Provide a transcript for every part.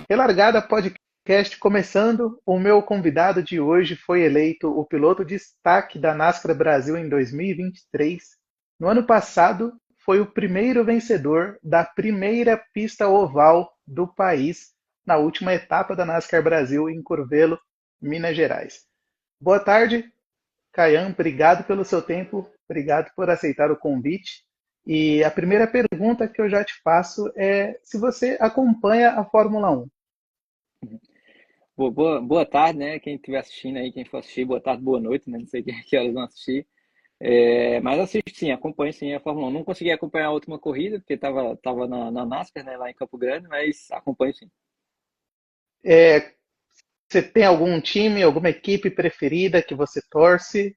Relargada Podcast começando. O meu convidado de hoje foi eleito o piloto de destaque da NASCAR Brasil em 2023. No ano passado, foi o primeiro vencedor da primeira pista oval do país na última etapa da NASCAR Brasil em Curvelo, Minas Gerais. Boa tarde, Caian. Obrigado pelo seu tempo, obrigado por aceitar o convite. E a primeira pergunta que eu já te faço é se você acompanha a Fórmula 1. Boa tarde, né? Quem estiver assistindo aí, quem for assistir, boa tarde, boa noite, né? Não sei que horas vão assistir. Mas assisto sim, acompanho sim a Fórmula 1. Não consegui acompanhar a última corrida, porque tava na NASCAR, né, lá em Campo Grande, mas acompanho sim. É, você tem algum time, alguma equipe preferida que você torce?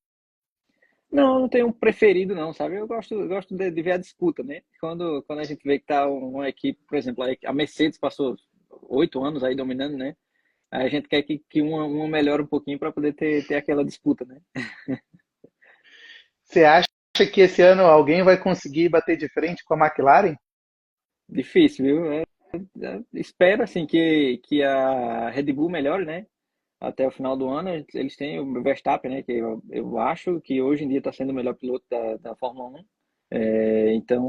Não tenho um preferido não, sabe? Eu gosto de ver a disputa, né? Quando a gente vê que tá uma equipe, por exemplo, a Mercedes passou 8 anos aí dominando, né? Aí a gente quer que uma melhore um pouquinho para poder ter aquela disputa, né? Você acha que esse ano alguém vai conseguir bater de frente com a McLaren? Difícil, viu? Espero assim que a Red Bull melhore, né? Até o final do ano. Eles têm o Verstappen, né? Que eu acho que hoje em dia está sendo o melhor piloto da Fórmula 1. Então,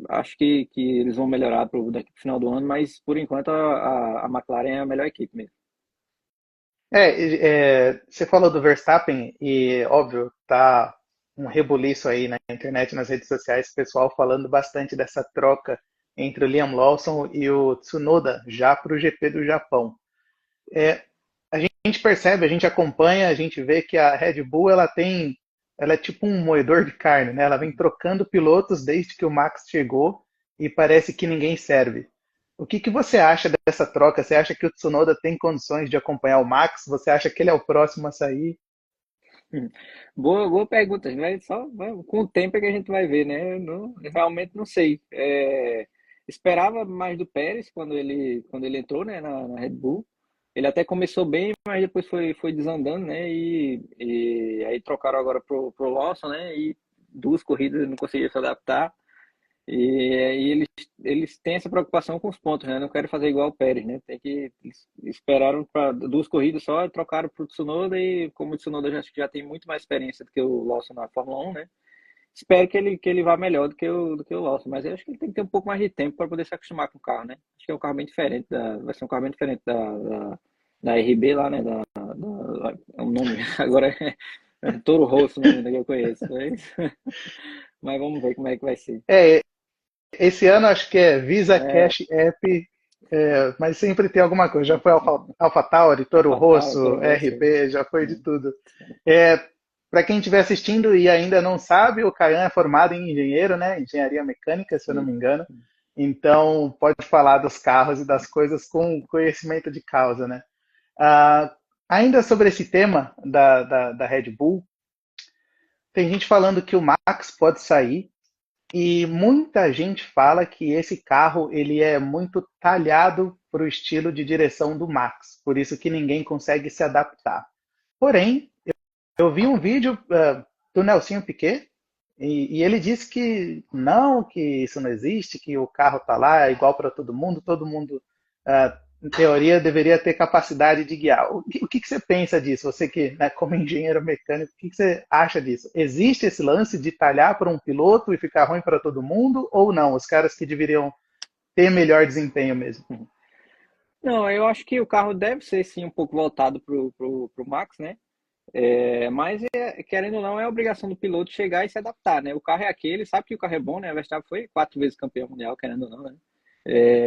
acho que eles vão melhorar daqui pro final do ano, mas por enquanto a McLaren é a melhor equipe mesmo. Você falou do Verstappen e, óbvio, tá um rebuliço aí na internet, nas redes sociais, pessoal falando bastante dessa troca entre o Liam Lawson e o Tsunoda, já para o GP do Japão. É, a gente percebe, a gente acompanha, a gente vê que a Red Bull ela é tipo um moedor de carne, né? Ela vem trocando pilotos desde que o Max chegou e parece que ninguém serve. O que você acha dessa troca? Você acha que o Tsunoda tem condições de acompanhar o Max? Você acha que ele é o próximo a sair? Hum. Boa pergunta. Com o tempo é que a gente vai ver, né? Eu realmente não sei. Esperava mais do Pérez quando ele entrou, né, na Red Bull. Ele até começou bem, mas depois foi desandando, né? E aí trocaram agora pro Lawson, né? E duas corridas não conseguiu se adaptar. E aí eles têm essa preocupação com os pontos, né? Não querem fazer igual o Pérez, né? Eles esperaram para duas corridas só, e trocaram para o Tsunoda e como o Tsunoda já tem muito mais experiência do que o Lawson na Fórmula 1, né? Espero que ele vá melhor do que o Lawson, mas eu acho que ele tem que ter um pouco mais de tempo para poder se acostumar com o carro, né? Acho que é um carro bem diferente vai ser um carro bem diferente da RB lá, né? É um nome, agora é Toro Rosso, o nome que eu conheço, mas vamos ver como é que vai ser. É, esse ano acho que é Visa É, Cash App, mas sempre tem alguma coisa. Já foi AlphaTauri, Toro AlphaTauri, Rosso, Toro Rosso. RB, já foi de Hum, tudo. É, Para quem estiver assistindo e ainda não sabe, o Caian é formado em engenheiro, né? Engenharia mecânica, se eu não me Isso. engano. Então, pode falar dos carros e das coisas com conhecimento de causa, né? Ah, ainda sobre esse tema da Red Bull, tem gente falando que o Max pode sair e muita gente fala que esse carro ele é muito talhado para o estilo de direção do Max, por isso que ninguém consegue se adaptar. Porém, eu vi um vídeo do Nelsinho Piquet e ele disse que não, que isso não existe, que o carro está lá é igual para todo mundo, em teoria, deveria ter capacidade de guiar. O que você pensa disso? Você que, né, como engenheiro mecânico, o que você acha disso? Existe esse lance de talhar para um piloto e ficar ruim para todo mundo ou não? Os caras que deveriam ter melhor desempenho mesmo? Não, eu acho que o carro deve ser sim um pouco voltado pro Max, né? Mas querendo ou não, é obrigação do piloto chegar e se adaptar, né? O carro é aquele, sabe que o carro é bom, né? O Verstappen foi 4 vezes campeão mundial, querendo ou não, né?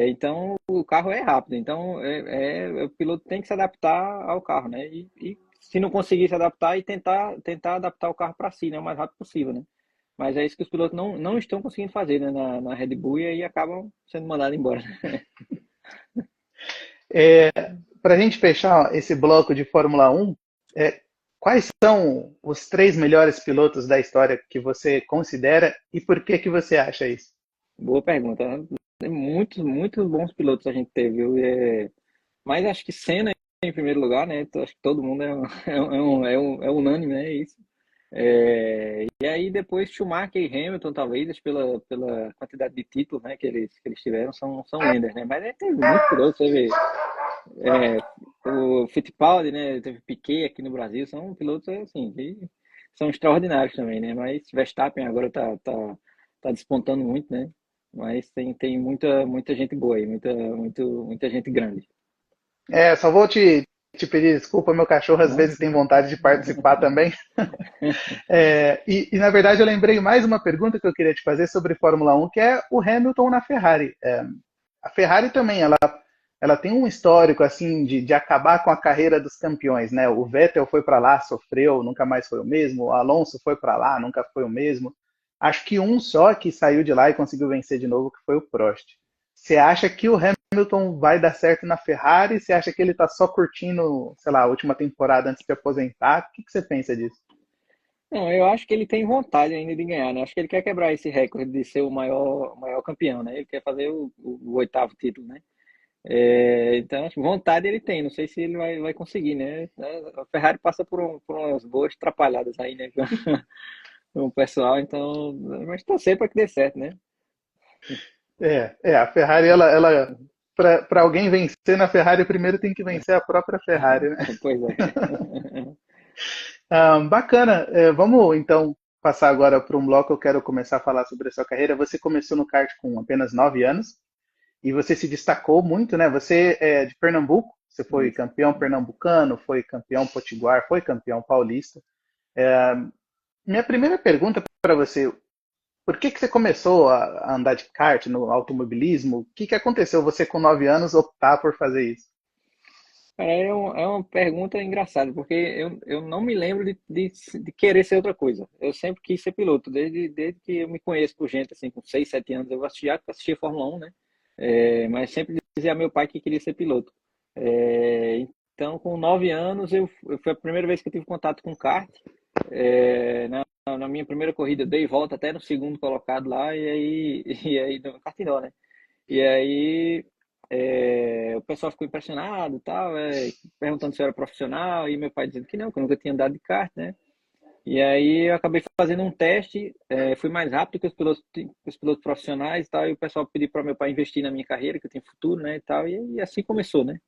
Então o carro é rápido, então o piloto tem que se adaptar ao carro, né? E se não conseguir se adaptar e tentar adaptar o carro para si, né? O mais rápido possível, né? Mas é isso que os pilotos não estão conseguindo fazer, né? Na Red Bull e aí acabam sendo mandados embora. Para a gente fechar esse bloco de Fórmula 1, quais são os três melhores pilotos da história que você considera e por que que você acha isso? Boa pergunta, né? Tem muitos bons pilotos a gente teve, viu? Mas acho que Senna em primeiro lugar, né? Acho que todo mundo é unânime, né? Isso. E aí depois Schumacher e Hamilton, talvez, pela quantidade de títulos, né, que eles tiveram, são lendas, né? Mas teve muito piloto, teve o Fittipaldi, né? Teve Piquet aqui no Brasil, são pilotos assim, que são extraordinários também, né? Mas Verstappen agora tá despontando muito, né? Mas tem muita gente boa aí, muita gente grande. Só vou te pedir desculpa, meu cachorro às vezes tem vontade de participar também. Na verdade eu lembrei mais uma pergunta que eu queria te fazer sobre Fórmula 1, que é o Hamilton na Ferrari. A Ferrari também, ela tem um histórico assim de acabar com a carreira dos campeões, né? O Vettel foi para lá, sofreu, nunca mais foi o mesmo. O Alonso foi para lá, nunca foi o mesmo. Acho que um só que saiu de lá e conseguiu vencer de novo, que foi o Prost. Você acha que o Hamilton vai dar certo na Ferrari? Você acha que ele está só curtindo, sei lá, a última temporada antes de aposentar? O que você pensa disso? Não, eu acho que ele tem vontade ainda de ganhar, né? Acho que ele quer quebrar esse recorde de ser o maior campeão, né? Ele quer fazer o oitavo título, né? Então, acho que vontade ele tem, não sei se ele vai conseguir, né? A Ferrari passa por umas boas atrapalhadas aí, né? Com o pessoal, então, mas torcer para que dê certo, né? A Ferrari, ela para alguém vencer na Ferrari, primeiro tem que vencer a própria Ferrari, né? Pois é. Bacana. Vamos então passar agora para um bloco. Eu quero começar a falar sobre a sua carreira. Você começou no kart com apenas 9 anos e você se destacou muito, né? Você é de Pernambuco, você foi Isso. campeão pernambucano, foi campeão potiguar, foi campeão paulista. Minha primeira pergunta para você: por que você começou a andar de kart no automobilismo? O que aconteceu você com 9 anos optar por fazer isso? Cara, é uma pergunta engraçada, porque eu não me lembro de querer ser outra coisa. Eu sempre quis ser piloto, desde que eu me conheço por gente, assim, com 6 7 anos. Eu assistia Fórmula 1, né? Mas sempre dizia a meu pai que queria ser piloto. Então, com 9 anos, foi a primeira vez que eu tive contato com kart. Na minha primeira corrida, eu dei volta até no segundo colocado lá, e aí, e aí no kartinó, né? E aí o pessoal ficou impressionado, e tal, perguntando se eu era profissional, e meu pai dizendo que eu nunca tinha andado de kart, né? E aí eu acabei fazendo um teste, fui mais rápido que os pilotos profissionais e tal, e o pessoal pediu para meu pai investir na minha carreira, que eu tenho futuro, né, e tal, e assim começou, né?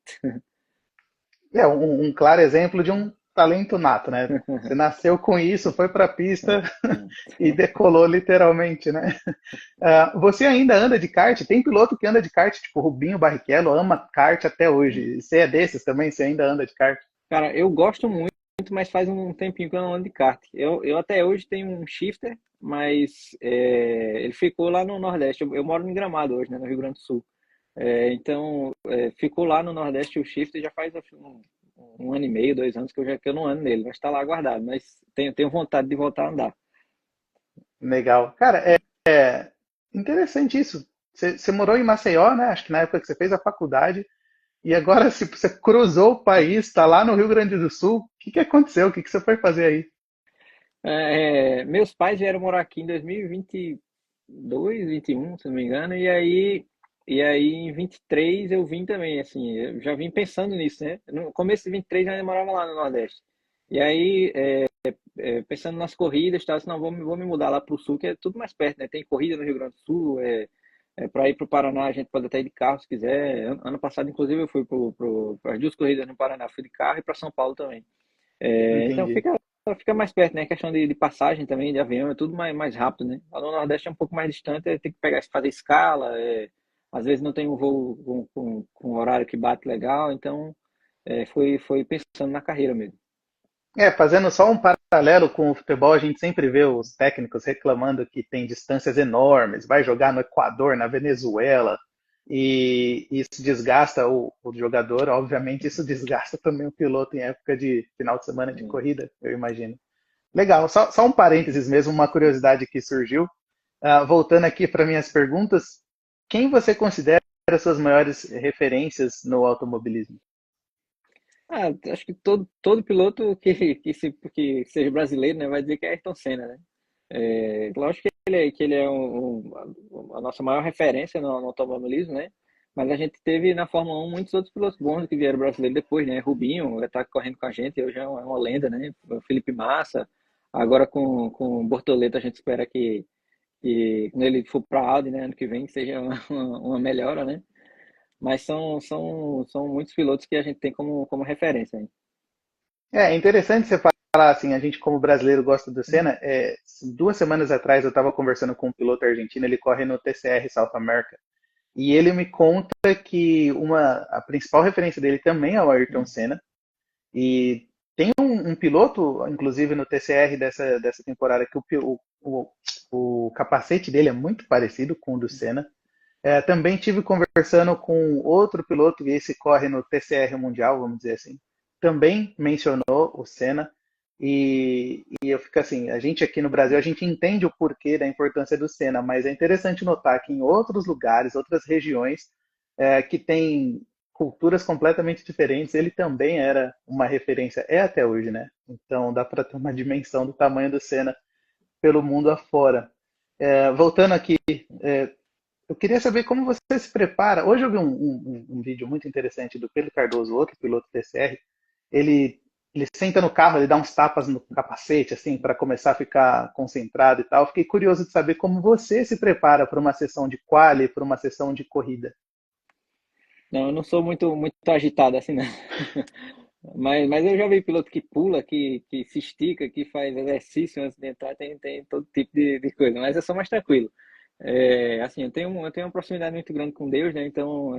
Um claro exemplo de um talento nato, né? Você nasceu com isso, foi para a pista e decolou literalmente, né? Você ainda anda de kart? Tem piloto que anda de kart, tipo Rubinho Barrichello, ama kart até hoje. Você é desses também? Você ainda anda de kart? Cara, eu gosto muito, mas faz um tempinho que eu não ando de kart. Eu até hoje tenho um shifter, mas ele ficou lá no Nordeste. Eu moro em Gramado hoje, né, no Rio Grande do Sul. Então, ficou lá no Nordeste o shifter já faz acho, um ano e meio, 2 anos que eu não ando nele, mas está lá guardado. Mas tenho vontade de voltar a andar. Legal. Cara, interessante isso. Você morou em Maceió, né? Acho que na época que você fez a faculdade. E agora, se você cruzou o país, está lá no Rio Grande do Sul, o que aconteceu? O que você foi fazer aí? Meus pais vieram morar aqui em 2022, 21, se não me engano, e aí em 23 eu vim também, assim, eu já vim pensando nisso, né? No começo de 23 eu ainda morava lá no Nordeste. E aí, pensando nas corridas, tá? Assim, não, vou me mudar lá para o sul, que é tudo mais perto, né? Tem corrida no Rio Grande do Sul, para ir para o Paraná a gente pode até ir de carro se quiser. Ano passado, inclusive, eu fui para as duas corridas no Paraná, fui de carro e para São Paulo também. Então Entendi. fica mais perto, né? Questão de passagem também, de avião, é tudo mais rápido, né? Lá no Nordeste é um pouco mais distante, tem que pegar, fazer escala, às vezes não tem um voo com um horário que bate legal, então foi pensando na carreira mesmo. Fazendo só um paralelo com o futebol, a gente sempre vê os técnicos reclamando que tem distâncias enormes, vai jogar no Equador, na Venezuela, e isso desgasta o jogador. Obviamente, isso desgasta também o piloto em época de final de semana de Sim. corrida, eu imagino. Legal, só um parênteses mesmo, uma curiosidade que surgiu. Voltando aqui para minhas perguntas, quem você considera suas maiores referências no automobilismo? Acho que todo piloto que seja brasileiro, né, vai dizer que é Ayrton Senna, né? Lógico que ele é a nossa maior referência no automobilismo, né? Mas a gente teve na Fórmula 1 muitos outros pilotos bons que vieram brasileiros depois, né? Rubinho está correndo com a gente, hoje é uma lenda, né? O Felipe Massa, Agora com o Bortoleto a gente espera que quando ele for para a Audi, né, ano que vem, seja uma melhora, né? Mas são muitos pilotos que a gente tem como referência, hein? É interessante você falar assim, a gente como brasileiro gosta do Senna. 2 semanas atrás eu estava conversando com um piloto argentino, ele corre no TCR South America, e ele me conta que a principal referência dele também é o Ayrton Senna, e tem um piloto, inclusive no TCR dessa temporada, que o capacete dele é muito parecido com o do Senna. Também tive conversando com outro piloto, e esse corre no TCR Mundial, vamos dizer assim. Também mencionou o Senna. E eu fico assim, a gente aqui no Brasil, a gente entende o porquê da importância do Senna, mas é interessante notar que em outros lugares, outras regiões, que tem culturas completamente diferentes, ele também era uma referência, é até hoje, né? Então dá para ter uma dimensão do tamanho do Senna pelo mundo afora. Voltando aqui, eu queria saber como você se prepara. Hoje eu vi um vídeo muito interessante do Pedro Cardoso, outro piloto TCR. Ele, ele senta no carro, ele dá uns tapas no capacete, assim, para começar a ficar concentrado e tal. Fiquei curioso de saber como você se prepara para uma sessão de quali, para uma sessão de corrida. Não, eu não sou muito agitado assim, não. Mas eu já vi piloto que pula, que se estica, que faz exercício antes de entrar, tem todo tipo de coisa, mas eu sou mais tranquilo. Assim, eu tenho uma proximidade muito grande com Deus, né? Então,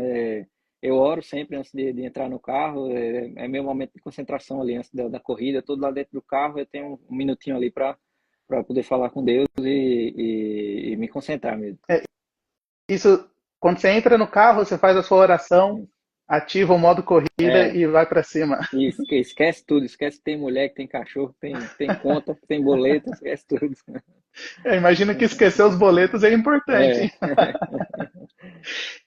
eu oro sempre antes de entrar no carro, é meu momento de concentração ali antes da corrida, todo lá dentro do carro, eu tenho um minutinho ali para poder falar com Deus e me concentrar mesmo. Isso, quando você entra no carro, você faz a sua oração, ativa o modo corrida É, e vai para cima. isso, que esquece tudo, esquece que tem mulher, que tem cachorro, que tem conta, que tem boleto, esquece tudo. Imagino que esquecer os boletos é importante, É. hein?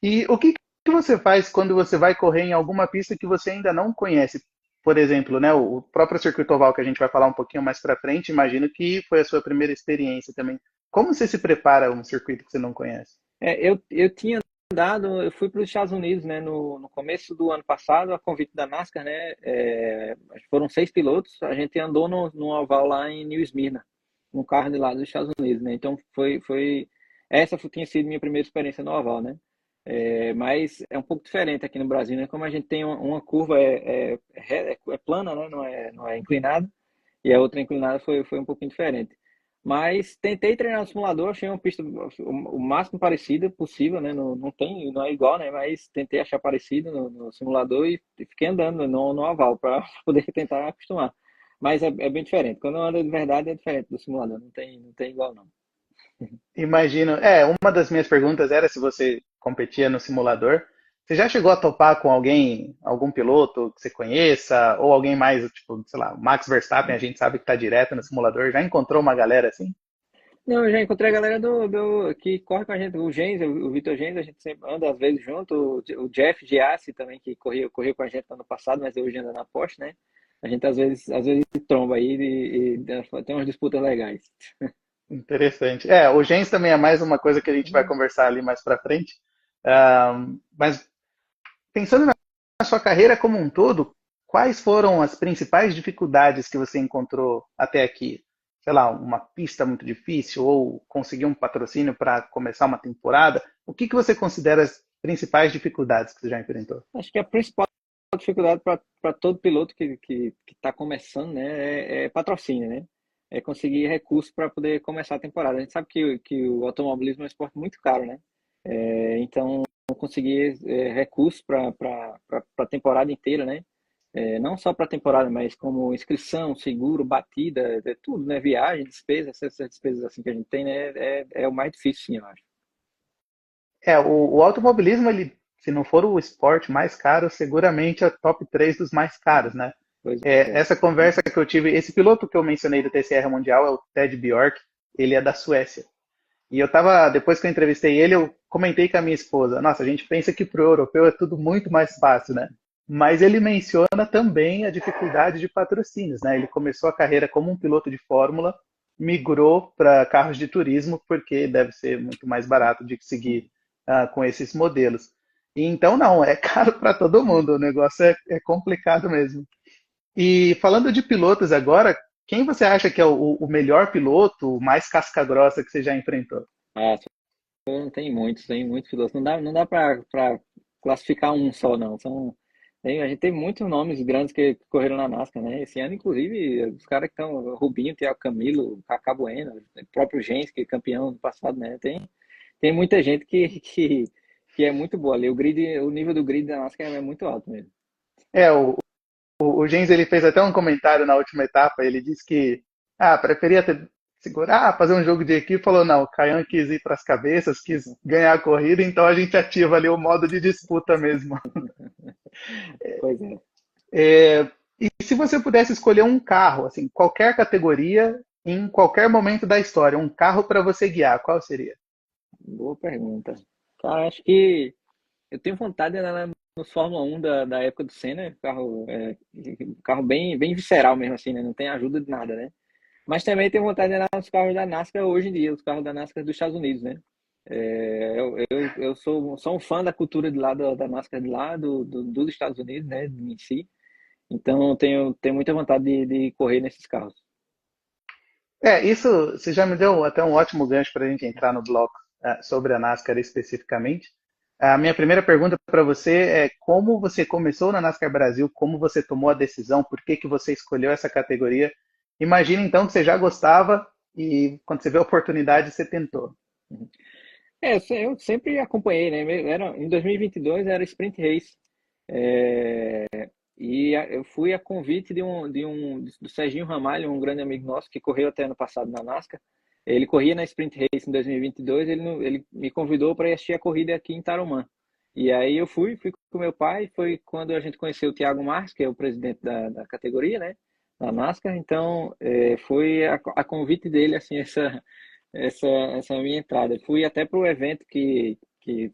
E o que você faz quando você vai correr em alguma pista que você ainda não conhece? Por exemplo, né, o próprio circuito oval que a gente vai falar um pouquinho mais para frente, imagino que foi a sua primeira experiência também. Como você se prepara a um circuito que você não conhece? Eu tinha andado, eu fui para os Estados Unidos, né, no começo do ano passado, a convite da NASCAR, né, foram 6 pilotos, a gente andou no oval lá em New Smyrna, no carro de lá dos Estados Unidos, né, então tinha sido minha primeira experiência no oval, né, mas é um pouco diferente aqui no Brasil, né, como a gente tem uma curva é plana, né, não é inclinada, e a outra inclinada foi um pouquinho diferente. Mas tentei treinar no simulador, achei uma pista o máximo parecida possível, né? Não, não é igual, né? Mas tentei achar parecido no simulador e fiquei andando no oval para poder tentar acostumar. Mas é bem diferente. Quando eu ando de verdade é diferente do simulador, não tem igual não. Imagino. Uma das minhas perguntas era se você competia no simulador. Você já chegou a topar com alguém, algum piloto que você conheça, ou alguém mais, tipo, sei lá, Max Verstappen, a gente sabe que está direto no simulador. Já encontrou uma galera assim? Não, eu já encontrei a galera que corre com a gente, o Gens, o Vitor Gens, a gente sempre anda às vezes junto, o Jeff Giassi também, que correu com a gente no ano passado, mas hoje anda na Porsche, né? A gente às vezes tromba aí e tem umas disputas legais. Interessante. O Gens também é mais uma coisa que a gente vai conversar ali mais para frente. Mas pensando na sua carreira como um todo, quais foram as principais dificuldades que você encontrou até aqui? Sei lá, uma pista muito difícil ou conseguir um patrocínio para começar uma temporada? O que você considera as principais dificuldades que você já enfrentou? Acho que a principal dificuldade para todo piloto que está começando, né, é patrocínio, né? É conseguir recursos para poder começar a temporada. A gente sabe que o automobilismo é um esporte muito caro, né? Então, conseguir recursos para a temporada inteira, né? Não só para a temporada, mas como inscrição, seguro, batida, tudo, né? Viagem, despesa, essas despesas assim que a gente tem, né? É o mais difícil, sim, eu acho. O automobilismo, ele, se não for o esporte mais caro, seguramente é top 3 dos mais caros, né? Pois é. Essa conversa que eu tive, esse piloto que eu mencionei do TCR Mundial é o Ted Bjork, ele é da Suécia. E eu tava, depois que eu entrevistei ele, eu comentei com a minha esposa, nossa, a gente pensa que pro europeu é tudo muito mais fácil, né? Mas ele menciona também a dificuldade de patrocínios, né? Ele começou a carreira como um piloto de Fórmula, migrou para carros de turismo, porque deve ser muito mais barato de seguir com esses modelos. E então, não, é caro para todo mundo, o negócio é complicado mesmo. E falando de pilotos agora, quem você acha que é o melhor piloto, o mais casca-grossa que você já enfrentou? Ah, tem muitos pilotos. Não dá para classificar um só, não. A gente tem muitos nomes grandes que correram na NASCAR, né? Esse ano, inclusive, os caras que estão, Rubinho, Thiago Camilo, Cacá Bueno, o próprio Gens, que é campeão do passado, né? Tem muita gente que é muito boa ali. O nível do grid da NASCAR é muito alto mesmo. É, o Gens ele fez até um comentário na última etapa. Ele disse que preferia segurar, fazer um jogo de equipe. Falou, não, o Kayan quis ir para as cabeças, quis ganhar a corrida, então a gente ativa ali o modo de disputa mesmo. Pois é. É, e se você pudesse escolher um carro, assim, qualquer categoria, em qualquer momento da história, um carro para você guiar, qual seria? Boa pergunta. Cara, acho que eu tenho vontade de andar no Fórmula 1 da época do Senna, carro bem visceral mesmo, assim, né? Não tem ajuda de nada, né? Mas também tenho vontade de andar nos carros da NASCAR hoje em dia, os carros da NASCAR dos Estados Unidos, né? Eu sou um fã da cultura de lá, da NASCAR de lá, dos Estados Unidos, né? Em si. Então, tenho muita vontade de correr nesses carros. Isso você já me deu até um ótimo gancho para a gente entrar no bloco sobre a NASCAR especificamente. A minha primeira pergunta para você é como você começou na NASCAR Brasil, como você tomou a decisão, por que que você escolheu essa categoria? Imagina então que você já gostava e quando você vê a oportunidade você tentou. Eu sempre acompanhei, né? Em 2022 era Sprint Race. É, eu fui a convite do Serginho Ramalho, um grande amigo nosso que correu até ano passado na NASCAR. Ele corria na Sprint Race em 2022, ele me convidou para assistir a corrida aqui em Tarumã. E aí eu fui com meu pai, foi quando a gente conheceu o Thiago Marques, que é o presidente da categoria, né, da NASCAR. Então, foi a convite dele, assim, essa minha entrada. Fui até para o evento que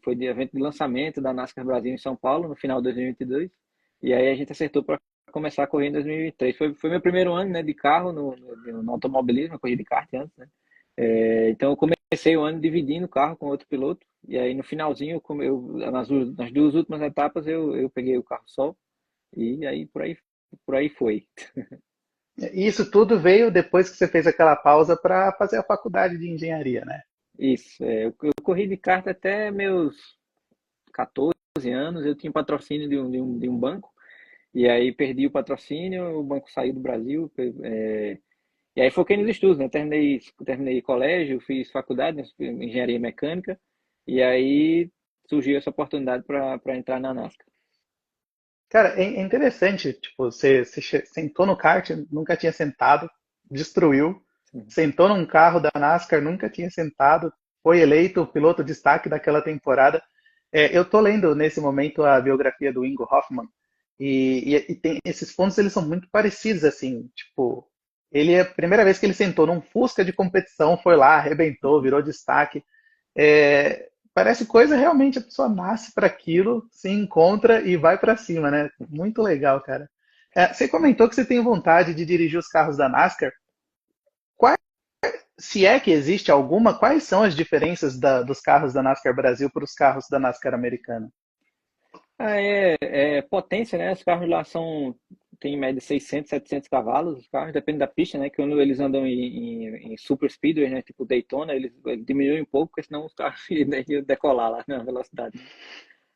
foi de evento de lançamento da NASCAR Brasil em São Paulo, no final de 2022. E aí a gente acertou para começar a correr em 2023. Foi meu primeiro ano, né, de carro no automobilismo, eu corri de kart antes, né? Então eu comecei o ano dividindo o carro com outro piloto. E aí no finalzinho, nas duas últimas etapas, eu peguei o carro só. E aí por aí foi. E isso tudo veio depois que você fez aquela pausa para fazer a faculdade de engenharia, né? Isso. Eu corri de kart até meus 14 anos. Eu tinha patrocínio de um banco. E aí perdi o patrocínio, o banco saiu do Brasil. E aí foquei nos estudos, né? Terminei colégio, fiz faculdade, né? Engenharia mecânica. E aí surgiu essa oportunidade para entrar na NASCAR. Cara, é interessante, tipo, você sentou no kart, nunca tinha sentado, destruiu, sentou num carro da NASCAR, nunca tinha sentado, foi eleito o piloto destaque daquela temporada. Eu tô lendo nesse momento a biografia do Ingo Hoffmann e tem esses pontos, eles são muito parecidos, assim, tipo, ele é a primeira vez que ele sentou num Fusca de competição, foi lá, arrebentou, virou destaque. Parece coisa realmente, a pessoa nasce para aquilo, se encontra e vai para cima, né? Muito legal, cara. Você comentou que você tem vontade de dirigir os carros da NASCAR. Quais, se é que existe alguma, quais são as diferenças dos carros da NASCAR Brasil para os carros da NASCAR americana? É potência, né? Os carros lá tem em média 600, 700 cavalos. Os carros depende da pista, né? Que quando eles andam em super speedway, né? Tipo Daytona, eles diminuem um pouco, porque senão os carros iam decolar lá na velocidade.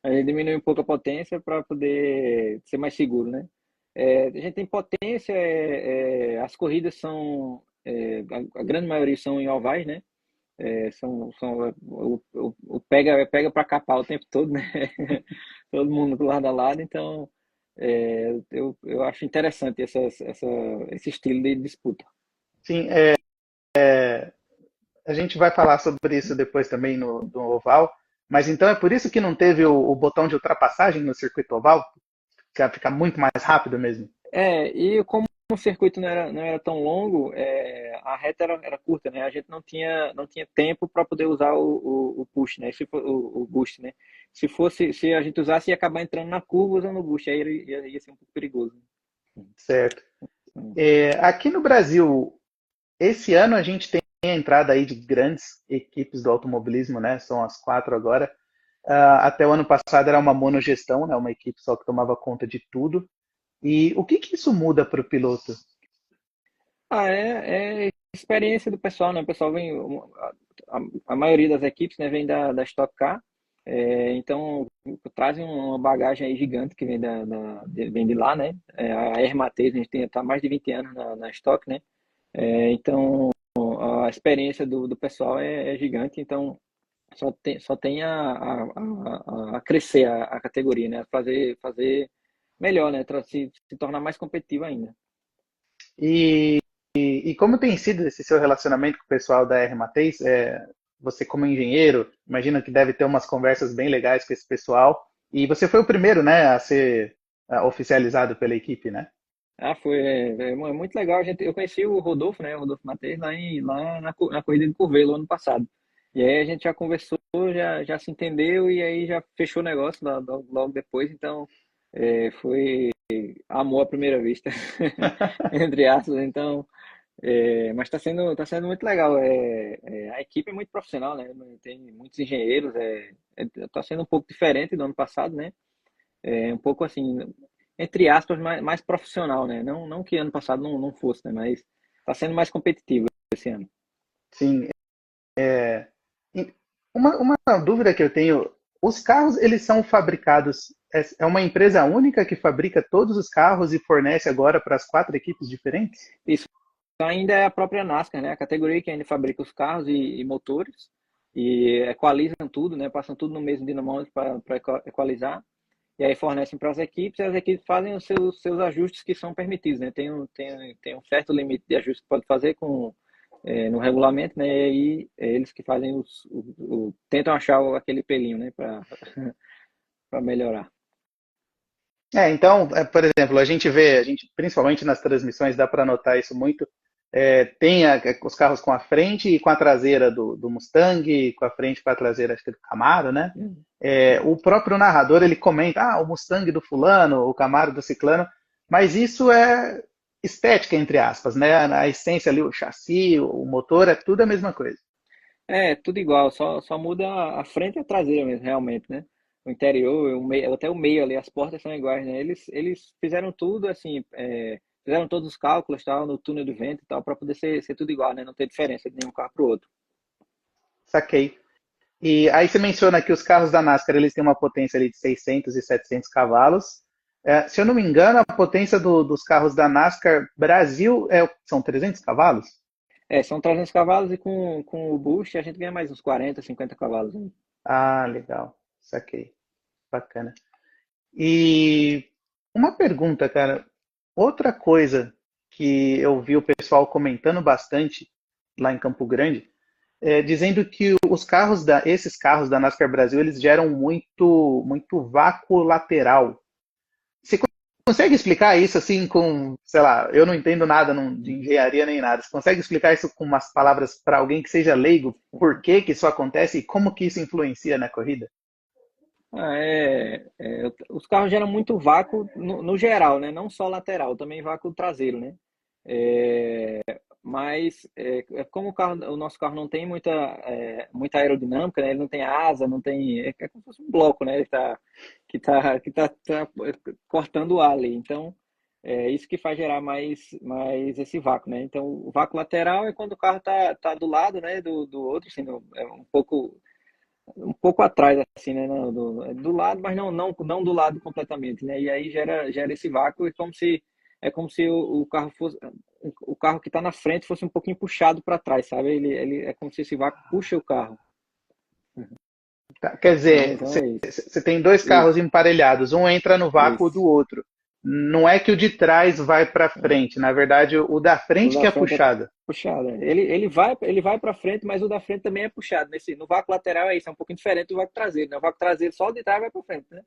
Aí diminui um pouco a potência para poder ser mais seguro, né? A gente tem potência, as corridas a grande maioria são em ovais, né? O pega para capar o tempo todo, né? Todo mundo do lado a lado, então eu acho interessante esse estilo de disputa. Sim, a gente vai falar sobre isso depois também no oval. Mas então é por isso que não teve o botão de ultrapassagem no circuito oval? Que vai ficar muito mais rápido mesmo. E como o circuito não era tão longo, a reta era curta, né? A gente não tinha tempo para poder usar o push, né? O boost, né? Se a gente usasse, ia acabar entrando na curva usando o boost, aí ia ser um pouco perigoso. Certo. Aqui no Brasil, esse ano a gente tem a entrada aí de grandes equipes do automobilismo, né? São as quatro agora. Até o ano passado era uma monogestão, né? Uma equipe só que tomava conta de tudo. E o que que isso muda para o piloto? É experiência do pessoal, né? O pessoal vem, a maioria das equipes, né, vem da Stock Car, então trazem uma bagagem aí gigante que vem vem de lá, né? A R-Matheus, a gente tem tá mais de 20 anos na Stock, né? Então a experiência do pessoal é gigante, então só tem a crescer a categoria, né? Fazer melhor, né? Se tornar mais competitivo ainda. E, e como tem sido esse seu relacionamento com o pessoal da R Mateis? Você como engenheiro, imagino que deve ter umas conversas bem legais com esse pessoal. E você foi o primeiro, né, a ser oficializado pela equipe, né? Muito legal. Eu conheci o Rodolfo, né? O Rodolfo Matheus, lá na corrida de Curvelo ano passado. E aí a gente já conversou, já se entendeu e aí já fechou o negócio logo depois. Então, foi amor à primeira vista, entre aspas. Então, mas tá sendo muito legal. A equipe é muito profissional, né? Tem muitos engenheiros. Tá sendo um pouco diferente do ano passado, né? Um pouco assim, entre aspas, mais profissional, né? Não que ano passado não fosse, né? Mas tá sendo mais competitivo esse ano. Sim. E uma dúvida que eu tenho, os carros, eles são fabricados, é uma empresa única que fabrica todos os carros e fornece agora para as quatro equipes diferentes? Isso ainda é a própria NASCAR, né? A categoria que ainda fabrica os carros e motores e equalizam tudo, né? Passam tudo no mesmo dinamômetro para equalizar. E aí fornecem para as equipes e as equipes fazem os seus ajustes que são permitidos, né? Tem um certo limite de ajuste que pode fazer no regulamento, né? E aí eles que fazem tentam achar aquele pelinho, né? Para para melhorar. Então, por exemplo, a gente, principalmente nas transmissões, dá para notar isso muito. Tem os carros com a frente e com a traseira do Mustang, com a frente e com a traseira, acho que do Camaro, né? O próprio narrador, ele comenta, o Mustang do fulano, o Camaro do ciclano, mas isso é estética, entre aspas, né? A essência ali, o chassi, o motor, é tudo a mesma coisa. Tudo igual, só muda a frente e a traseira mesmo, realmente, né? O interior, até o meio ali, as portas são iguais, né? Eles fizeram tudo assim, fizeram todos os cálculos tal, no túnel de vento e tal, para poder ser tudo igual, né? Não ter diferença de nenhum carro para o outro. Saquei. E aí você menciona que os carros da NASCAR eles têm uma potência ali de 600 e 700 cavalos. Se eu não me engano, a potência dos carros da NASCAR Brasil são 300 cavalos? São 300 cavalos e com o boost a gente ganha mais uns 40, 50 cavalos, né? Ah, legal. Saquei. Bacana. E uma pergunta, cara. Outra coisa que eu vi o pessoal comentando bastante lá em Campo Grande, dizendo que esses carros da NASCAR Brasil, eles geram muito vácuo lateral. Você consegue explicar isso assim com, sei lá, eu não entendo nada de engenharia nem nada. Você consegue explicar isso com umas palavras para alguém que seja leigo? Por que que isso acontece e como que isso influencia na corrida? Os carros geram muito vácuo no geral, né? Não só lateral, também vácuo traseiro, né? É, mas como o nosso carro não tem muita aerodinâmica, né? Ele não tem asa, não tem, é como se fosse um bloco, né? Ele tá cortando o ar ali. Então, é isso que faz gerar mais esse vácuo, né? Então, o vácuo lateral é quando o carro tá do lado, né? Do outro, assim, é um pouco atrás, assim, né? Do lado, mas não do lado completamente, né? E aí gera esse vácuo, é como se o carro fosse, o carro que está na frente fosse um pouquinho puxado para trás, sabe? Ele é como se esse vácuo puxa o carro. Tá, quer dizer, Então é isso. você tem dois carros Isso, emparelhados, um entra no vácuo do isso. outro. Não é que o de trás vai para frente, na verdade, o da O frente que da é frente é puxado. puxado. Ele vai para frente, mas o da frente também é puxado. No vácuo lateral é isso, é um pouquinho diferente do vácuo traseiro, né? O vácuo traseiro só o de trás vai para frente, né?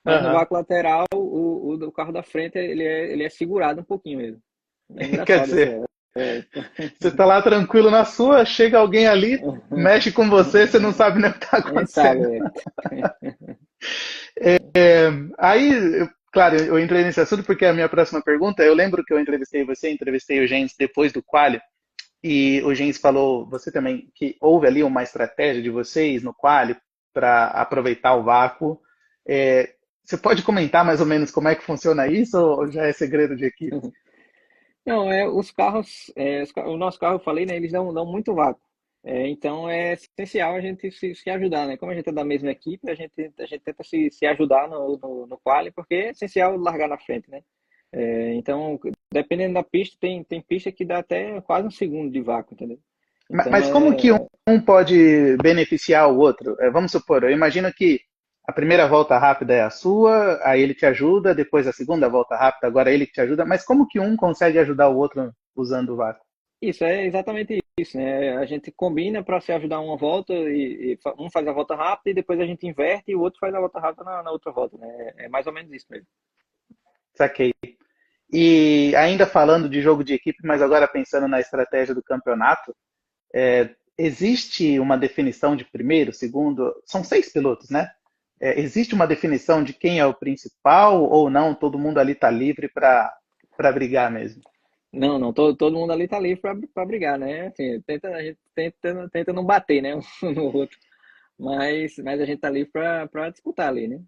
Mas no Aham. vácuo lateral, o do carro da frente, ele é segurado um pouquinho mesmo. É Quer engraçado isso. dizer, É, você está lá tranquilo na sua, chega alguém ali, mexe com você, você não sabe nem o que está nem acontecendo. sabe. Aí, claro, eu entrei nesse assunto porque a minha próxima pergunta, eu lembro que eu entrevistei você, entrevistei o Gens depois do quali, e o Gens falou, você também, que houve ali uma estratégia de vocês no quali para aproveitar o vácuo. Você pode comentar mais ou menos como é que funciona isso ou já é segredo de equipe? Não, os carros, o nosso carro, eu falei, né, eles dão muito vácuo. Então é essencial a gente se ajudar, né? Como a gente é da mesma equipe, a gente tenta se ajudar no quali, porque é essencial largar na frente, né? Então, dependendo da pista, tem pista que dá até quase um segundo de vácuo, entendeu? Então Mas como que um pode beneficiar o outro? Vamos supor, eu imagino que a primeira volta rápida é a sua, aí ele te ajuda, depois a segunda volta rápida, agora ele que te ajuda, mas como que um consegue ajudar o outro usando o vácuo? isso é exatamente isso, né? A gente combina para se ajudar uma volta e um faz a volta rápida e depois a gente inverte e o outro faz a volta rápida na outra volta, né? É mais ou menos isso mesmo. Saquei. E ainda falando de jogo de equipe, mas agora pensando na estratégia do campeonato, existe uma definição de primeiro, segundo, são 6 pilotos, né? Existe uma definição de quem é o principal ou não? Todo mundo ali está livre para brigar mesmo. Não, não, todo mundo ali tá livre para brigar, né? Assim, a gente tenta não bater, né, um no outro, mas a gente tá livre para disputar ali, né?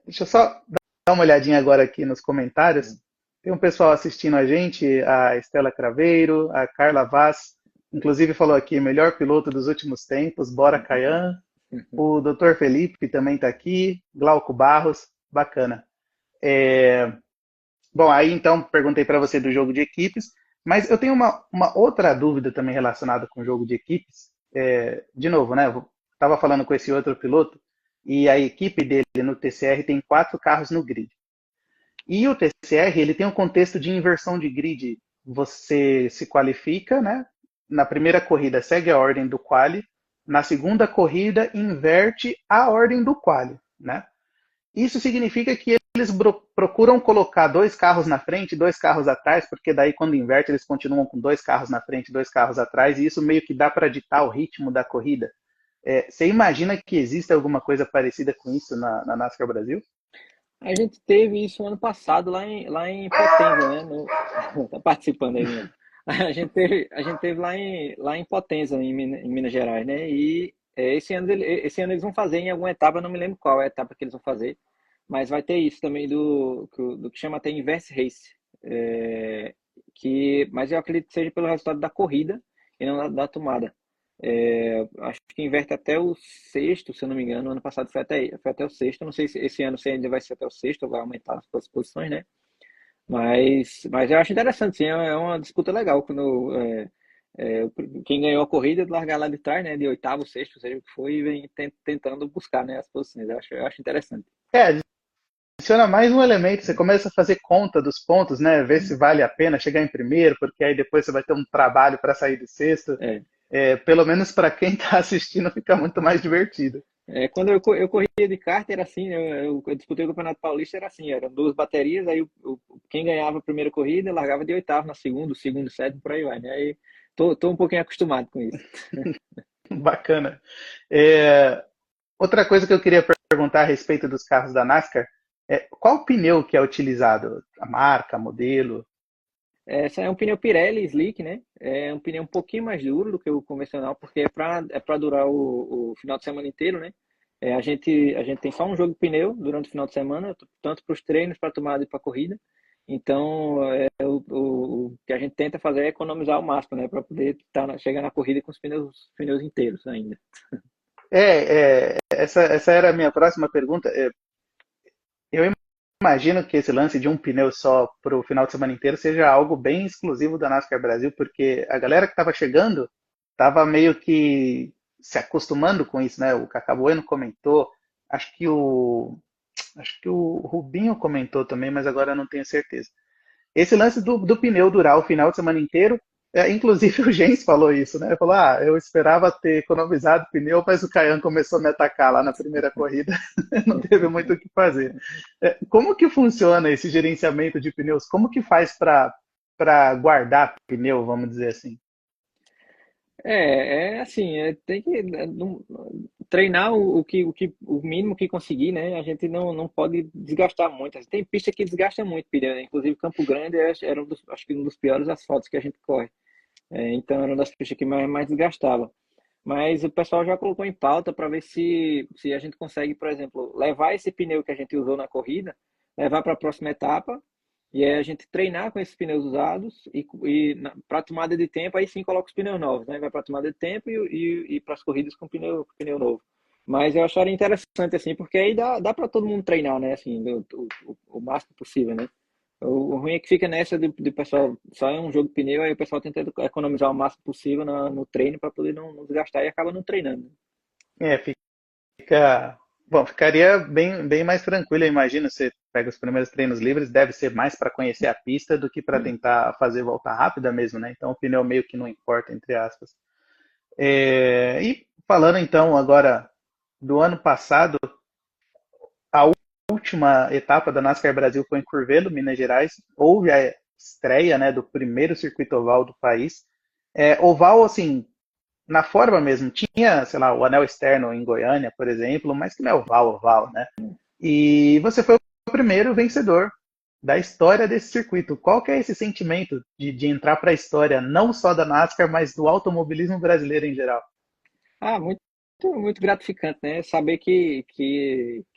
Deixa eu só dar uma olhadinha agora aqui nos comentários. Tem um pessoal assistindo a gente, a Estela Craveiro, a Carla Vaz, inclusive falou aqui, melhor piloto dos últimos tempos, bora Kayan. O Dr. Felipe, que também está aqui, Glauco Barros, bacana. Bom, aí então perguntei para você do jogo de equipes, mas eu tenho uma outra dúvida também relacionada com o jogo de equipes. De novo, né? Eu estava falando com esse outro piloto e a equipe dele no TCR tem 4 carros no grid. E o TCR ele tem um contexto de inversão de grid. Você se qualifica, né? Na primeira corrida segue a ordem do quali, na segunda corrida inverte a ordem do quali, né? Isso significa que eles procuram colocar 2 carros na frente, 2 carros atrás, porque daí quando inverte eles continuam com 2 carros na frente, 2 carros atrás, e isso meio que dá para ditar o ritmo da corrida. Você imagina que existe alguma coisa parecida com isso na NASCAR Brasil? A gente teve isso ano passado lá em Potenza, né? Tá participando aí, Leandro. A gente teve lá em Potenza, em Minas Gerais, né? E esse ano eles vão fazer em alguma etapa, não me lembro qual é a etapa que eles vão fazer, mas vai ter isso também do que chama até Inverse Race. Mas eu acredito que seja pelo resultado da corrida e não da tomada. Acho que inverte até o sexto, se eu não me engano. Ano passado foi até o sexto. Não sei se esse ano se ainda vai ser até o sexto, ou vai aumentar as posições, né? Mas eu acho interessante, sim. É uma disputa legal. É, quem ganhou a corrida largar lá de trás, né? De oitavo, sexto, seja o que foi, e vem tentando buscar, né, as posições. Eu acho interessante. Adiciona mais um elemento, você começa a fazer conta dos pontos, né? Ver se vale a pena chegar em primeiro, porque aí depois você vai ter um trabalho para sair de sexto. É. Pelo menos para quem está assistindo fica muito mais divertido. Quando eu corria de kart era assim, né? Eu disputei o Campeonato Paulista, era assim, eram duas baterias, aí quem ganhava a primeira corrida largava de oitavo na segunda, o segundo, sétimo, por aí vai, né? Aí tô um pouquinho acostumado com isso. Bacana. É, outra coisa que eu queria perguntar a respeito dos carros da NASCAR é qual pneu que é utilizado? A marca, modelo? Essa é um pneu Pirelli Slick, né? É um pneu um pouquinho mais duro do que o convencional, porque é para durar o final de semana inteiro, né? A gente tem só um jogo de pneu durante o final de semana, tanto para os treinos, para a tomada e para a corrida. Então, o que a gente tenta fazer é economizar ao máximo, né? Para poder chegar na corrida com os pneus inteiros ainda. Essa era a minha próxima pergunta. Eu imagino que esse lance de um pneu só para o final de semana inteiro seja algo bem exclusivo da NASCAR Brasil, porque a galera que estava chegando estava meio que se acostumando com isso, né? O Cacá Bueno comentou, acho que o, acho que o Rubinho comentou também, mas agora eu não tenho certeza. Esse lance do pneu durar o final de semana inteiro, inclusive o Gens falou isso, né? Ele falou, eu esperava ter economizado pneu, mas o Kayan começou a me atacar lá na primeira corrida, não teve muito o que fazer. Como que funciona esse gerenciamento de pneus? Como que faz para guardar pneu, vamos dizer assim? É assim, tem que treinar o mínimo que conseguir, né? A gente não pode desgastar muito. Tem pista que desgasta muito pneu, né? Inclusive Campo Grande era acho que um dos piores asfaltos que a gente corre. Então era uma das pistas que mais desgastava. Mas o pessoal já colocou em pauta para ver se a gente consegue, por exemplo, levar esse pneu que a gente usou na corrida, levar para a próxima etapa E aí a gente treinar com esses pneus usados e para tomada de tempo, aí sim coloca os pneus novos, né? Vai para tomada de tempo e para as corridas com pneu novo. Mas eu acharia interessante, assim, porque aí dá para todo mundo treinar, né? Assim, o máximo possível, né? O ruim é que fica nessa de pessoal, só é um jogo de pneu, aí o pessoal tenta economizar o máximo possível no treino para poder não desgastar e acaba não treinando, né? É, fica. Bom, ficaria bem mais tranquilo, eu imagino. Você pega os primeiros treinos livres, deve ser mais para conhecer a pista do que para tentar fazer volta rápida mesmo, né? Então o pneu meio que não importa, entre aspas. E falando então agora do ano passado, a última etapa da NASCAR Brasil foi em Curvelo, Minas Gerais. Houve a estreia, né, do primeiro circuito oval do país. Oval, assim, na forma mesmo, tinha, sei lá, o anel externo em Goiânia, por exemplo, mas que não é oval, oval, né? E você foi o primeiro vencedor da história desse circuito. Qual que é esse sentimento de entrar para a história, não só da NASCAR, mas do automobilismo brasileiro em geral? Ah, muito gratificante, né? Saber que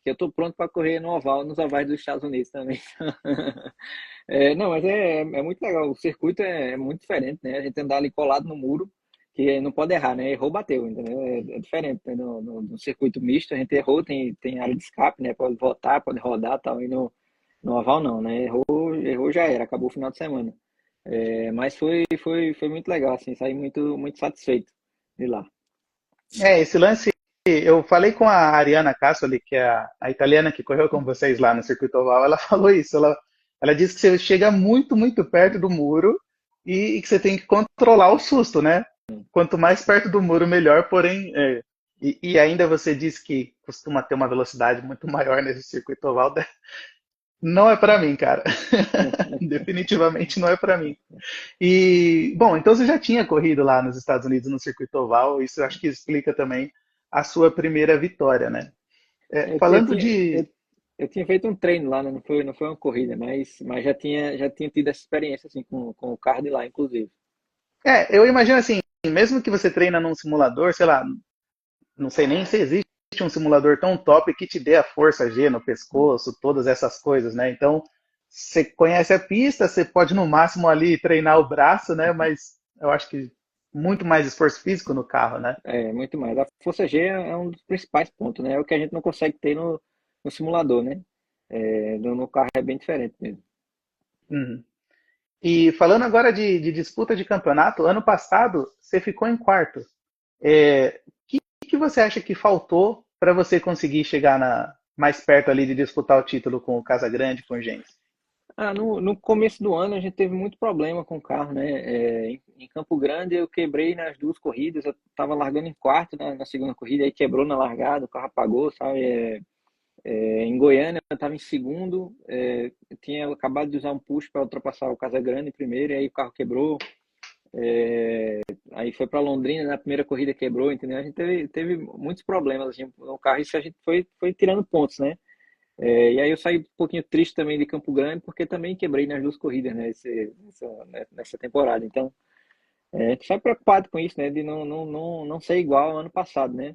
eu estou pronto para correr no oval, nos ovais dos Estados Unidos também. Não, mas é muito legal. O circuito é muito diferente, né? A gente andar ali colado no muro, que não pode errar, né? Errou, bateu, entendeu? É diferente, né? No circuito misto, a gente errou, tem área de escape, né? Pode voltar, pode rodar, tal. E no oval não, né? Errou já era, acabou o final de semana. Mas foi muito legal, assim, saí muito satisfeito de lá. Esse lance, eu falei com a Ariana Cassoli, que é a italiana que correu com vocês lá no circuito oval, ela falou isso, ela disse que você chega muito perto do muro e que você tem que controlar o susto, né? Quanto mais perto do muro, melhor, porém, e ainda você disse que costuma ter uma velocidade muito maior nesse circuito oval, não é pra mim, cara. Definitivamente não é pra mim. E, bom, então você já tinha corrido lá nos Estados Unidos no circuito oval, isso eu acho que explica também a sua primeira vitória, né? Eu, eu Falando tinha, de. eu, eu tinha feito um treino lá, né? Não foi uma corrida, mas já tinha tido essa experiência, assim, com o carro de lá, inclusive. Eu imagino assim, mesmo que você treina num simulador, sei lá, não sei nem se existe um simulador tão top que te dê a força G no pescoço, todas essas coisas, né? Então, você conhece a pista, você pode no máximo ali treinar o braço, né? Mas eu acho que muito mais esforço físico no carro, né? Muito mais. A força G é um dos principais pontos, né? É o que a gente não consegue ter no simulador, né? No carro é bem diferente mesmo. Uhum. E falando agora de disputa de campeonato, ano passado você ficou em quarto. O que você acha que faltou para você conseguir chegar mais perto ali de disputar o título com o Casagrande, com o Gens? No começo do ano a gente teve muito problema com o carro, né? Em Campo Grande eu quebrei nas duas corridas, eu estava largando em quarto na segunda corrida, aí quebrou na largada, o carro apagou, sabe? Em Goiânia eu estava em segundo, eu tinha acabado de usar um push para ultrapassar o Casagrande primeiro, e aí o carro quebrou. Aí foi para Londrina, na primeira corrida quebrou, entendeu? A gente teve muitos problemas assim, no carro, isso a gente foi tirando pontos, né? E aí eu saí um pouquinho triste também de Campo Grande, porque também quebrei nas duas corridas, né, nessa temporada. Então, a gente sai preocupado com isso, né, de não ser igual ao ano passado, né?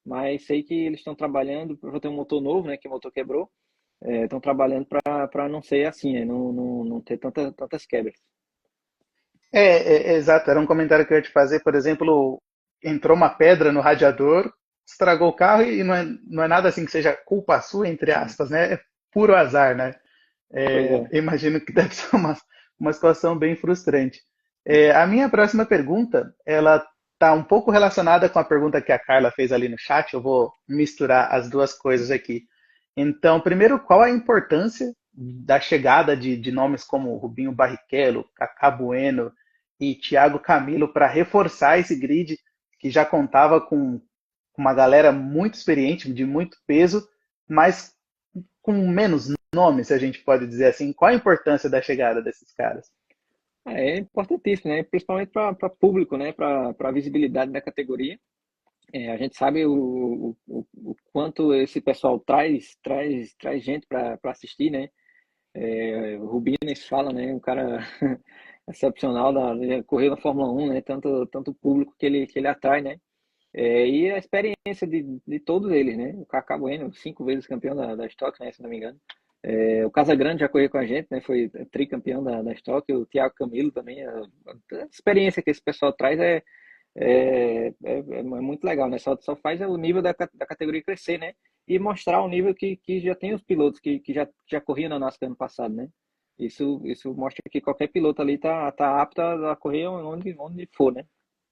Mas sei que eles estão trabalhando, eu vou ter um motor novo, né, que o motor quebrou, estão trabalhando para não ser assim, né, não ter tantas quebras. Exato, era um comentário que eu ia te fazer, por exemplo, entrou uma pedra no radiador, estragou o carro e não é nada assim que seja culpa sua, entre aspas, né? É puro azar, né? Pois é. Eu imagino que deve ser uma situação bem frustrante. A minha próxima pergunta, ela está um pouco relacionada com a pergunta que a Carla fez ali no chat, eu vou misturar as duas coisas aqui. Então, primeiro, qual a importância da chegada de nomes como Rubinho Barrichello, Cacá Bueno e Thiago Camilo para reforçar esse grid que já contava com uma galera muito experiente, de muito peso, mas com menos nome, se a gente pode dizer assim. Qual a importância da chegada desses caras? É importantíssimo, né? Principalmente para público, né? Para a visibilidade da categoria. A gente sabe o quanto esse pessoal traz gente para assistir, né? O Rubinho nem se fala, né? Um cara excepcional, ele correu na Fórmula 1, né? Tanto público que ele atrai, né? E a experiência de todos eles, né? O Kaká Bueno, 5 vezes campeão da Stock, né? Se não me engano. O Casagrande já correu com a gente, né? Foi tricampeão da Stock, o Thiago Camilo também. A experiência que esse pessoal traz é muito legal, né? Só faz o nível da categoria crescer, né? E mostrar o nível que já tem os pilotos que já corriam na NASCAR ano passado, né? Isso mostra que qualquer piloto ali tá apto a correr onde for, né?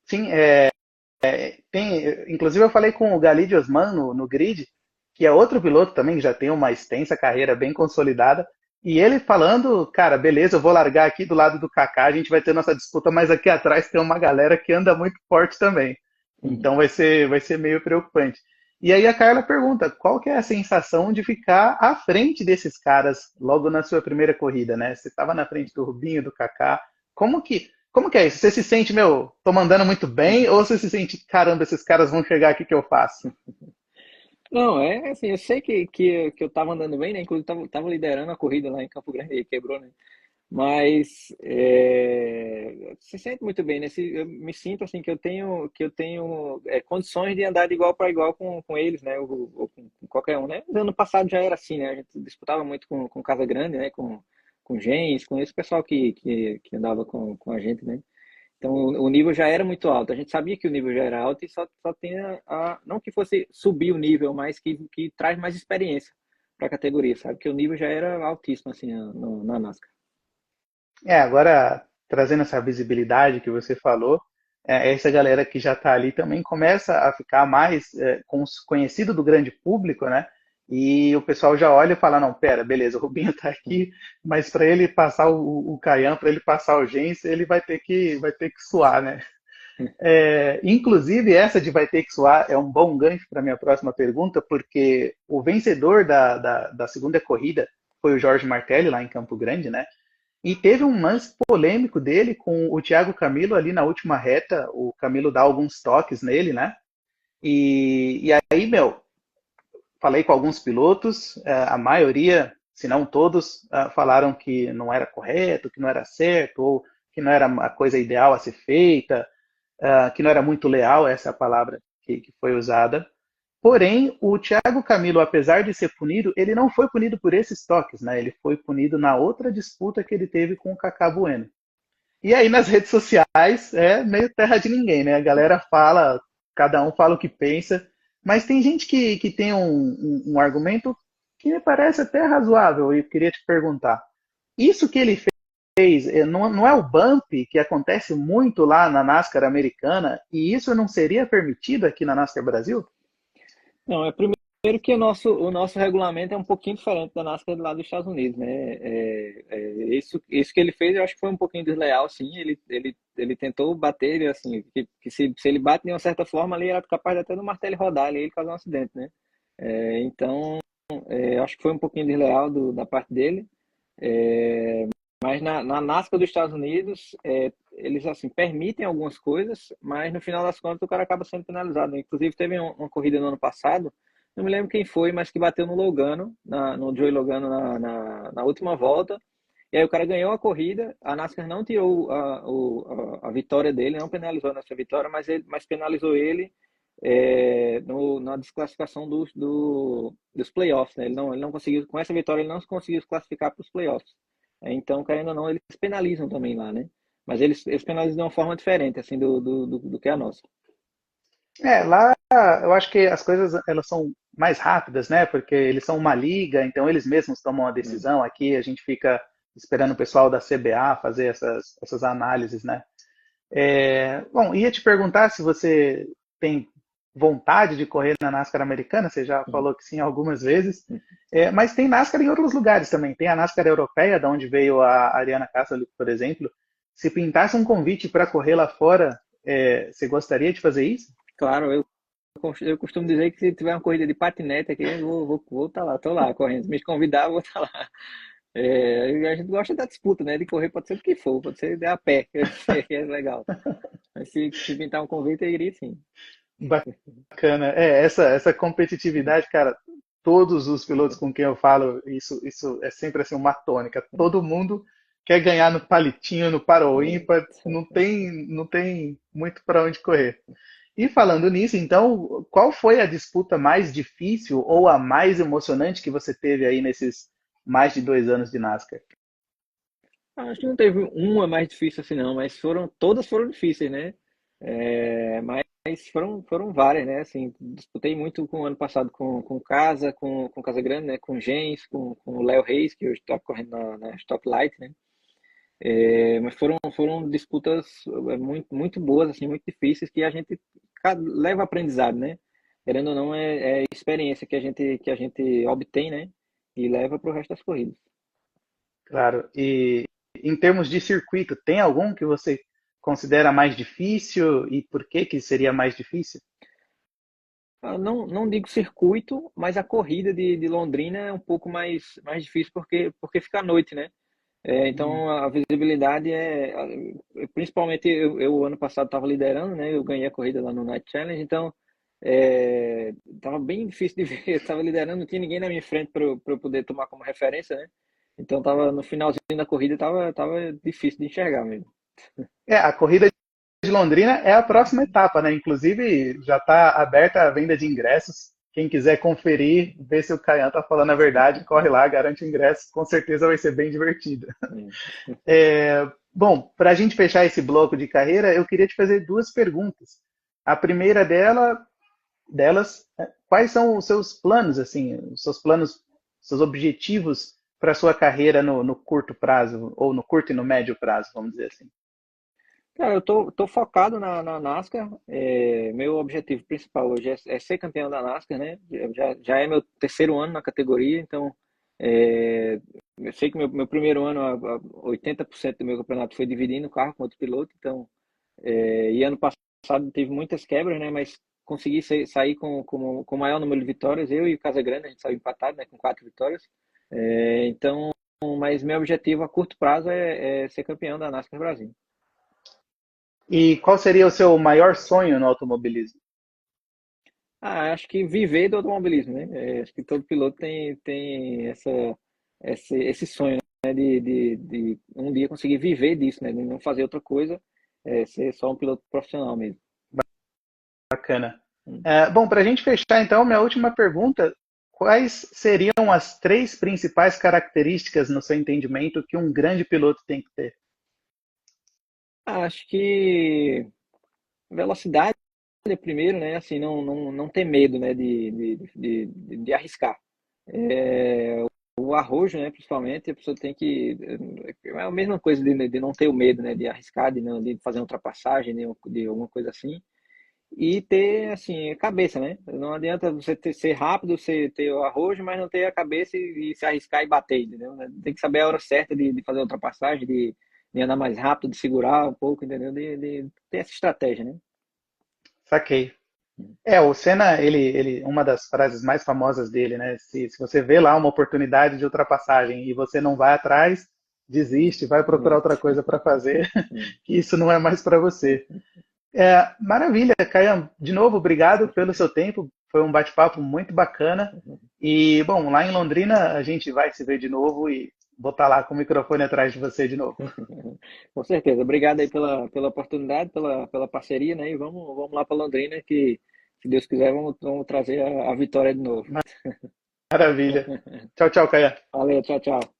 Sim, inclusive eu falei com o Galide Osman no grid, que é outro piloto também que já tem uma extensa carreira bem consolidada, e ele falando, cara, beleza, eu vou largar aqui do lado do Kaká, a gente vai ter nossa disputa, mas aqui atrás tem uma galera que anda muito forte também. Uhum. Então vai ser meio preocupante. E aí a Carla pergunta, qual que é a sensação de ficar à frente desses caras logo na sua primeira corrida, né? Você estava na frente do Rubinho, do Kaká. Como que é isso? Você se sente, meu, tô mandando muito bem, ou você se sente, caramba, esses caras vão chegar aqui que eu faço? Não, é assim, eu sei que eu tava andando bem, né? Inclusive tava liderando a corrida lá em Campo Grande e quebrou, né? Mas se sente muito bem, né? Eu me sinto assim que eu tenho condições de andar de igual para igual com eles, né? Ou com qualquer um, né? No ano passado já era assim, né? A gente disputava muito com Casa Grande, né? Com Gens, com esse pessoal que andava com a gente, né? Então o nível já era muito alto. A gente sabia que o nível já era alto e só tinha não que fosse subir o nível, mas que traz mais experiência para a categoria, sabe? Que o nível já era altíssimo assim na NASCAR. Agora, trazendo essa visibilidade que você falou, essa galera que já está ali também começa a ficar mais conhecido do grande público, né? E o pessoal já olha e fala, não, pera, beleza, o Rubinho está aqui, mas para ele passar o Caian, para ele passar o Gens, ele vai ter que suar, né? Inclusive, essa de vai ter que suar é um bom gancho para a minha próxima pergunta, porque o vencedor da segunda corrida foi o Jorge Martelli, lá em Campo Grande, né? E teve um lance polêmico dele com o Thiago Camilo ali na última reta. O Camilo dá alguns toques nele, né? E aí, meu, falei com alguns pilotos, a maioria, se não todos, falaram que não era correto, que não era certo, ou que não era a coisa ideal a ser feita, que não era muito leal, essa é a palavra que foi usada. Porém, o Thiago Camilo, apesar de ser punido, ele não foi punido por esses toques, né? Ele foi punido na outra disputa que ele teve com o Kaká Bueno. E aí nas redes sociais é meio terra de ninguém, né? A galera fala, cada um fala o que pensa, mas tem gente que tem um argumento que me parece até razoável e eu queria te perguntar. Isso que ele fez, não é o bump que acontece muito lá na NASCAR americana e isso não seria permitido aqui na NASCAR Brasil? Não, primeiro que o nosso regulamento é um pouquinho diferente da NASCAR lá dos Estados Unidos, né? Isso que ele fez, eu acho que foi um pouquinho desleal, sim. Ele tentou bater, assim, que se ele bate de uma certa forma, ali era capaz de até no martelo rodar ali, e ele causar um acidente, né? Então, eu acho que foi um pouquinho desleal da parte dele. Mas na NASCAR dos Estados Unidos, eles assim permitem algumas coisas, mas no final das contas o cara acaba sendo penalizado, né? Inclusive teve uma corrida no ano passado, não me lembro quem foi, mas que bateu no Logano, no Joey Logano na última volta. E aí o cara ganhou a corrida, a NASCAR não tirou a vitória dele, não penalizou nessa vitória, mas penalizou ele na desclassificação dos playoffs, né? Ele não conseguiu, com essa vitória ele não conseguiu se classificar para os playoffs. Então, querendo ou não, eles penalizam também lá, né? Mas eles penalizam de uma forma diferente, assim, do que a nossa. Lá eu acho que as coisas elas são mais rápidas, né? Porque eles são uma liga, então eles mesmos tomam a Hum. decisão. Aqui a gente fica esperando o pessoal da CBA fazer essas análises, né? Bom, ia te perguntar se você tem vontade de correr na NASCAR americana, você já Hum. falou que sim algumas vezes, Hum. mas tem NASCAR em outros lugares também. Tem a NASCAR europeia, da onde veio a Ariana Castle, por exemplo. Se pintasse um convite para correr lá fora, você gostaria de fazer isso? Claro, eu costumo dizer que se tiver uma corrida de patinete aqui, eu vou estar lá, tô lá correndo. Se me convidar, eu vou estar lá. A gente gosta da disputa, né? De correr pode ser o que for, pode ser a pé, que é legal. Mas se pintar um convite, eu iria sim. Bacana. Essa competitividade, cara, todos os pilotos com quem eu falo, isso é sempre assim uma tônica. Todo mundo quer ganhar no palitinho, no para ou ímpar, não tem muito para onde correr. E falando nisso, então, qual foi a disputa mais difícil ou a mais emocionante que você teve aí mais de 2 anos de NASCAR? Acho que não teve uma mais difícil assim não, mas todas foram difíceis, né? Mas foram várias, né? Assim, disputei muito com o ano passado com Casa, com Casa Grande, né? Com Gens, com o Léo Reis, que hoje está correndo na Stock Light, né? Mas foram disputas muito boas, assim, muito difíceis, que a gente leva aprendizado, né? Querendo ou não, é experiência que a gente obtém, né? E leva para o resto das corridas. Claro. E em termos de circuito, tem algum que você considera mais difícil e por que que seria mais difícil? Não digo circuito, mas a corrida de Londrina é um pouco mais difícil porque fica à noite, né? Hum. Então a visibilidade principalmente eu ano passado estava liderando, né? Eu ganhei a corrida lá no Night Challenge, então tava bem difícil de ver. Eu estava liderando, não tinha ninguém na minha frente para eu poder tomar como referência, né? Então tava no finalzinho da corrida, tava difícil de enxergar mesmo. A corrida de Londrina é a próxima etapa, né? Inclusive, já está aberta a venda de ingressos. Quem quiser conferir, ver se o Caian está falando a verdade, corre lá, garante o ingresso. Com certeza vai ser bem divertido. Bom, para a gente fechar esse bloco de carreira, eu queria te fazer duas perguntas. A primeira delas, quais são os seus planos, assim, os seus planos, seus objetivos para a sua carreira no curto prazo, ou no curto e no médio prazo, vamos dizer assim? Cara, eu tô focado na NASCAR. Meu objetivo principal hoje é ser campeão da NASCAR, né? Já é meu terceiro ano na categoria, então é, eu sei que meu primeiro ano, 80% do meu campeonato foi dividindo o carro com outro piloto, então, e ano passado teve muitas quebras, né? Mas consegui sair com o maior número de vitórias. Eu e o Casagrande, a gente saiu empatado, né? Com 4 vitórias. Então, mas meu objetivo a curto prazo é ser campeão da NASCAR Brasil. E qual seria o seu maior sonho no automobilismo? Acho que viver do automobilismo, né? Acho que todo piloto tem esse sonho, né? De um dia conseguir viver disso, né? De não fazer outra coisa, ser só um piloto profissional mesmo. Bacana. Hum. Bom, para a gente fechar, então, minha última pergunta: quais seriam as três principais características, no seu entendimento, que um grande piloto tem que ter? Acho que velocidade é primeiro, né? Assim, não ter medo, né? De arriscar. O arrojo, né? Principalmente, a pessoa tem que. É a mesma coisa de não ter o medo, né? De arriscar, de fazer uma ultrapassagem, de alguma coisa assim. E ter, assim, cabeça, né? Não adianta você ser rápido, você ter o arrojo, mas não ter a cabeça e se arriscar e bater, entendeu? Tem que saber a hora certa de fazer a ultrapassagem, de andar mais rápido, de segurar um pouco, entendeu? De ter essa estratégia, né? Saquei. O Senna, uma das frases mais famosas dele, né? Se você vê lá uma oportunidade de ultrapassagem e você não vai atrás, desiste, vai procurar outra coisa para fazer, que isso não é mais para você. Maravilha, Caian. De novo, obrigado pelo seu tempo. Foi um bate-papo muito bacana. E, bom, lá em Londrina a gente vai se ver de novo e vou estar lá com o microfone atrás de você de novo. Com certeza. Obrigado aí pela oportunidade, pela parceria, né? E vamos lá para Londrina, que se Deus quiser, vamos trazer a vitória de novo. Maravilha. Tchau, tchau, Caian. Valeu, tchau, tchau.